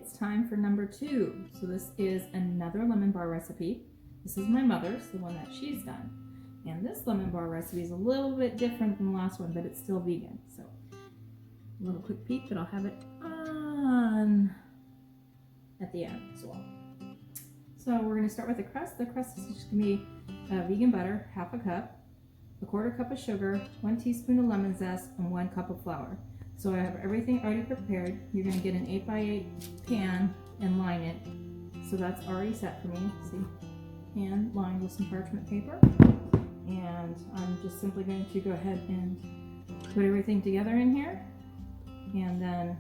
it's time for number 2. So this is another lemon bar recipe. This is my mother's, the one that she's done. And this lemon bar recipe is a little bit different than the last one, but it's still vegan. So a little quick peek, but I'll have it on at the end as well. So we're going to start with the crust. The crust is just going to be vegan butter, half a cup, a quarter cup of sugar, 1 teaspoon of lemon zest, and 1 cup of flour. So I have everything already prepared. You're going to get an 8x8 pan and line it. So that's already set for me. See, pan lined with some parchment paper. And I'm just simply going to go ahead and put everything together in here and then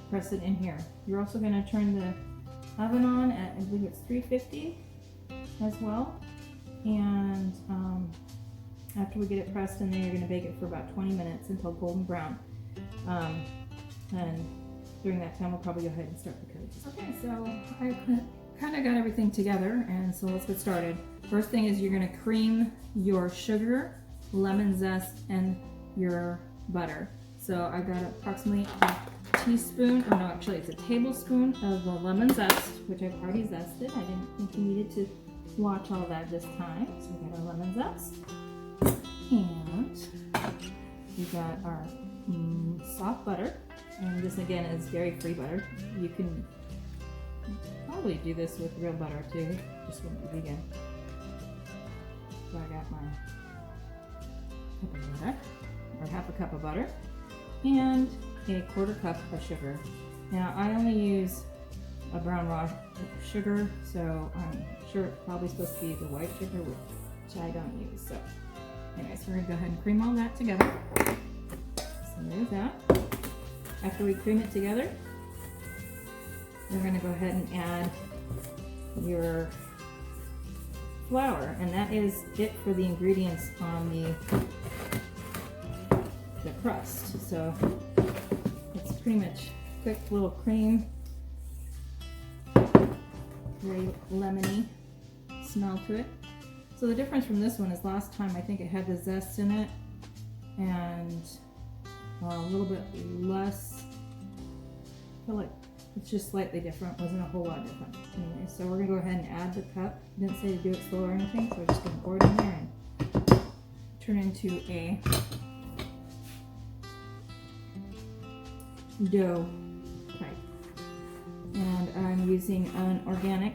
press it in here. You're also going to turn the oven on at, I believe it's 350 as well. And after we get it pressed in there, you're going to bake it for about 20 minutes until golden brown. And during that time, we'll probably go ahead and start the cookies. Okay, so I kind of got everything together, and so let's get started. First thing is you're going to cream your sugar, lemon zest, and your butter. So I got approximately a teaspoon, or no, actually it's a tablespoon of the lemon zest, which I've already zested. I didn't think you needed to watch all that this time. So we got our lemon zest. And we got our soft butter, and this again is dairy-free butter. You can probably do this with real butter too, just won't be vegan. So I got my cup of butter, or half a cup of butter, and a quarter cup of sugar. Now I only use a brown raw sugar, so I'm sure it's probably supposed to be the white sugar, which I don't use. So anyways, we're going to go ahead and cream all that together. So there's that. After we cream it together, we're going to go ahead and add your flour, and that is it for the ingredients on the crust. So it's pretty much quick little cream, very lemony smell to it. So the difference from this one is last time I think it had the zest in it and a little bit less. I feel like it's just slightly different. It wasn't a whole lot different. Anyway, so we're gonna go ahead and add the cup. I didn't say to do it slow or anything, so we're just gonna pour it in there and turn it into a dough type. And I'm using an organic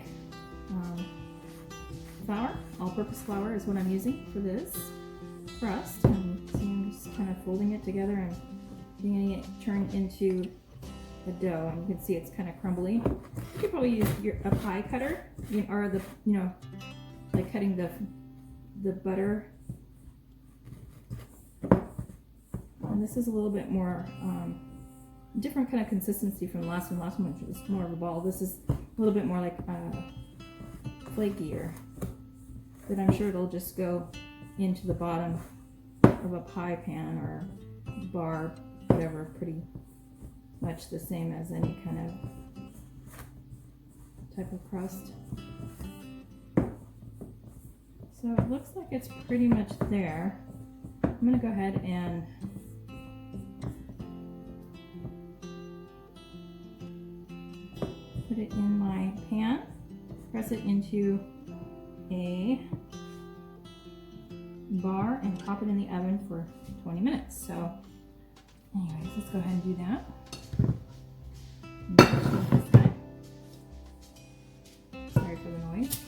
flour. All-purpose flour is what I'm using for this crust. And so I'm just kind of folding it together and getting it turned into a dough. And you can see it's kind of crumbly. You could probably use a pie cutter, or the, like cutting the butter. And this is a little bit more different kind of consistency from the last one. Last one was more of a ball. This is a little bit more like flakier. But I'm sure it'll just go into the bottom of a pie pan or bar, whatever, pretty much the same as any kind of type of crust. So it looks like it's pretty much there. I'm going to go ahead and put it in my pan, press it into a bar, and pop it in the oven for 20 minutes. So anyways, let's go ahead and do that. Sorry for the noise.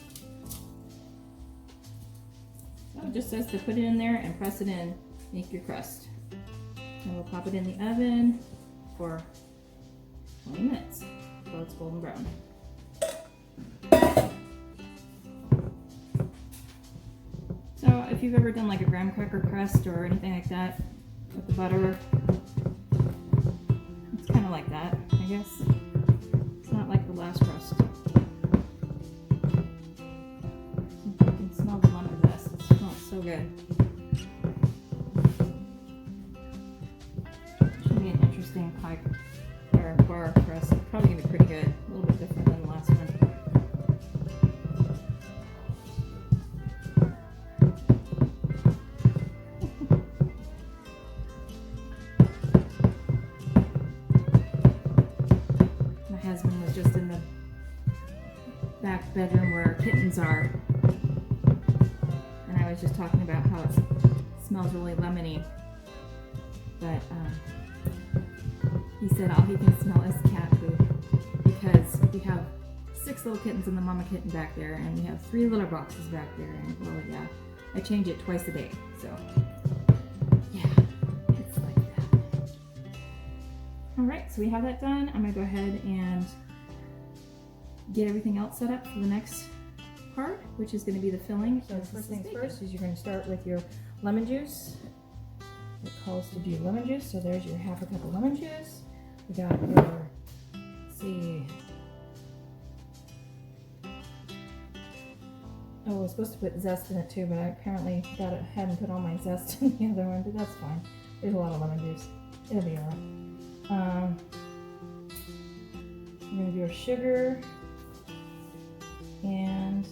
So it just says to put it in there and press it in, make your crust. And we'll pop it in the oven for 20 minutes until it's golden brown. So if you've ever done like a graham cracker crust or anything like that with the butter, it's kind of like that, I guess. It's not like the last crust. You can smell the lemon zest. It smells so good. Should be an interesting pie or bar crust. It's probably gonna be pretty good. A little bit different than the last one. husband was just in the back bedroom where our kittens are, and I was just talking about how it smells really lemony, but he said all he can smell is cat food, because we have 6 little kittens and the mama kitten back there, and we have 3 litter boxes back there, and well, yeah, I change it twice a day, so yeah, it's like that. All right, so we have that done. I'm gonna go ahead and get everything else set up for the next part, which is gonna be the filling. So first things first is you're gonna start with your lemon juice. It calls to do lemon juice, so there's your 1/2 cup of lemon juice. We got your, let's see, oh, I was supposed to put zest in it too, but I apparently hadn't put all my zest in the other one, but that's fine. There's a lot of lemon juice. It'll be alright. We're gonna do our sugar, and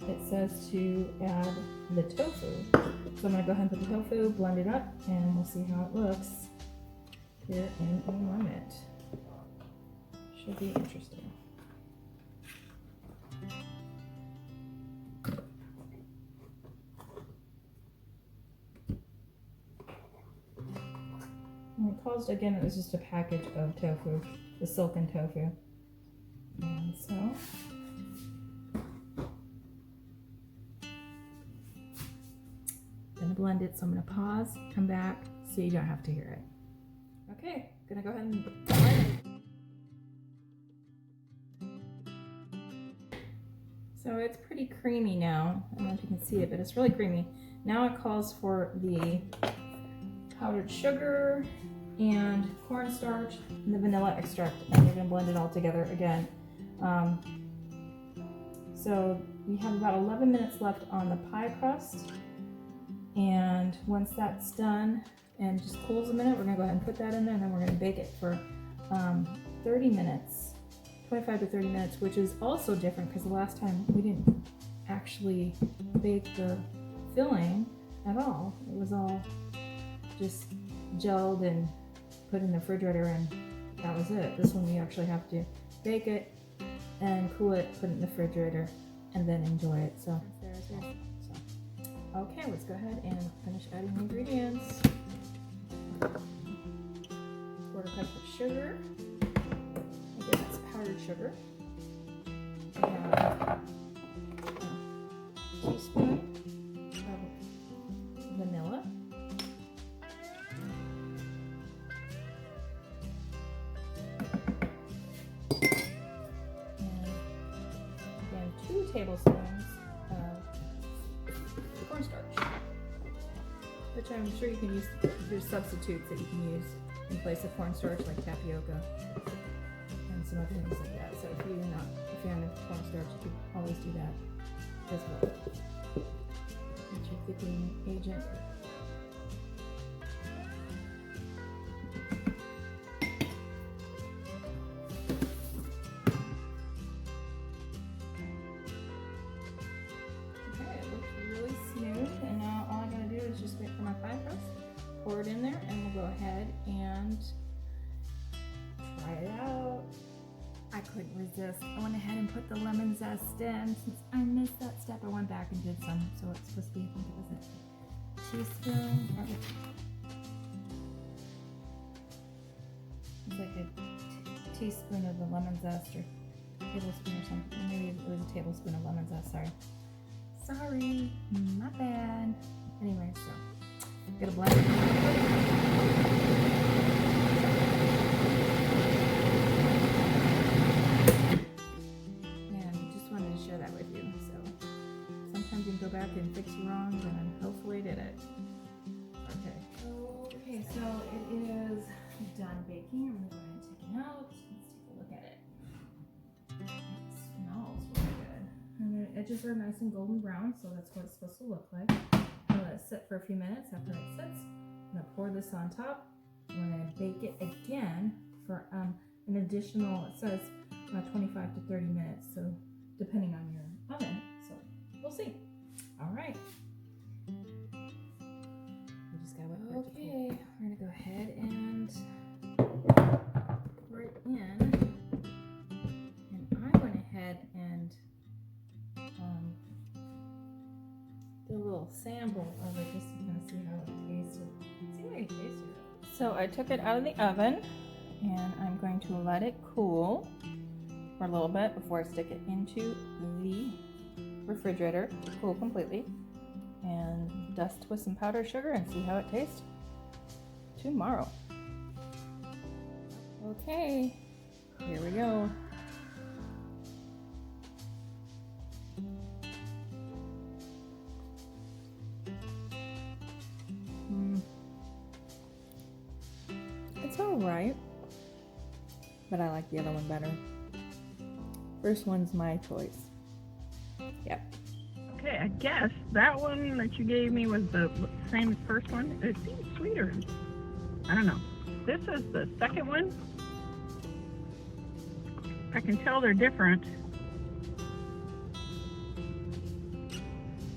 it says to add the tofu. So I'm gonna go ahead and put the tofu, blend it up, and we'll see how it looks here in a moment. Should be interesting. And it calls, again, it was just a package of tofu, the silken tofu. And so, I'm gonna blend it, so I'm gonna pause, come back, so you don't have to hear it. Okay, gonna go ahead and blend it. So it's pretty creamy now. I don't know if you can see it, but it's really creamy. Now it calls for the powdered sugar and cornstarch and the vanilla extract, and we're gonna blend it all together again. So we have about 11 minutes left on the pie crust, and once that's done and just cools a minute, we're gonna go ahead and put that in there, and then we're gonna bake it for 30 minutes, 25 to 30 minutes, which is also different because the last time we didn't actually bake the filling at all. It was all just gelled and put in the refrigerator, and that was it. This one we actually have to bake it and cool it, put it in the refrigerator, and then enjoy it. So, okay, let's go ahead and finish adding the ingredients. 1/4 cup of sugar. Again, that's powdered sugar. We have a teaspoon of vanilla. And again, 2 tablespoons of cornstarch, which I'm sure you can use. There's substitutes that you can use in place of cornstarch, like tapioca and some other things like that. So if you're not a fan of cornstarch, you could always do that as well. Get your thickening agent. Okay, it looks really smooth, and now all I gotta do is just wait for my pie crust, pour it in there, and we'll go ahead and try it out. I couldn't resist. I went ahead and put the lemon zest in. Since I missed that step, I went back and did some. So it's supposed to be, I think it was a teaspoon. It's like a teaspoon of the lemon zest, or tablespoon or something. Maybe it was a tablespoon of lemon zest, sorry, my bad. Anyway, so gonna blend it. Go back and fix your wrongs, and hopefully did it. Okay, so it is done baking. I'm gonna go ahead and take it out. Let's take a look at it. It smells really good. And the edges are nice and golden brown, so that's what it's supposed to look like. I'm gonna let it sit for a few minutes. After it sits, I'm gonna pour this on top. We're gonna bake it again for an additional, it says 25 to 30 minutes, so depending on your oven. So we'll see. All right. We just gotta wait for it to cool. Okay, we're gonna go ahead and pour it in. sample of it just to kind of see how it tasted. See how it tasted. So I took it out of the oven and I'm going to let it cool for a little bit before I stick it into the refrigerator to cool completely, and dust with some powdered sugar and see how it tastes tomorrow. Okay, here we go. It's all right, but I like the other one better. First one's my choice. Yep. Okay, I guess that one that you gave me was the same as first one. It seems sweeter. I don't know. This is the second one. I can tell they're different.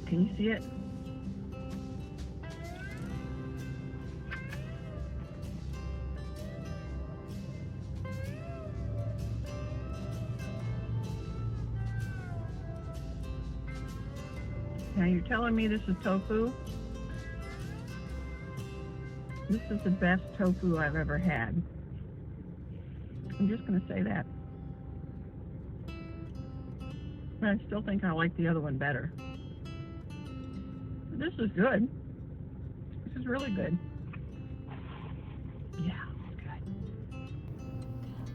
Can you see it? Now you're telling me this is tofu? This is the best tofu I've ever had. I'm just going to say that. But I still think I like the other one better. This is good. This is really good. Yeah, it's good.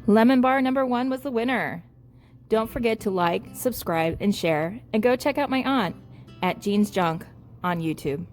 Lemon bar number 1 was the winner. Don't forget to like, subscribe, and share, and go check out my aunt at Jean's Junk on YouTube.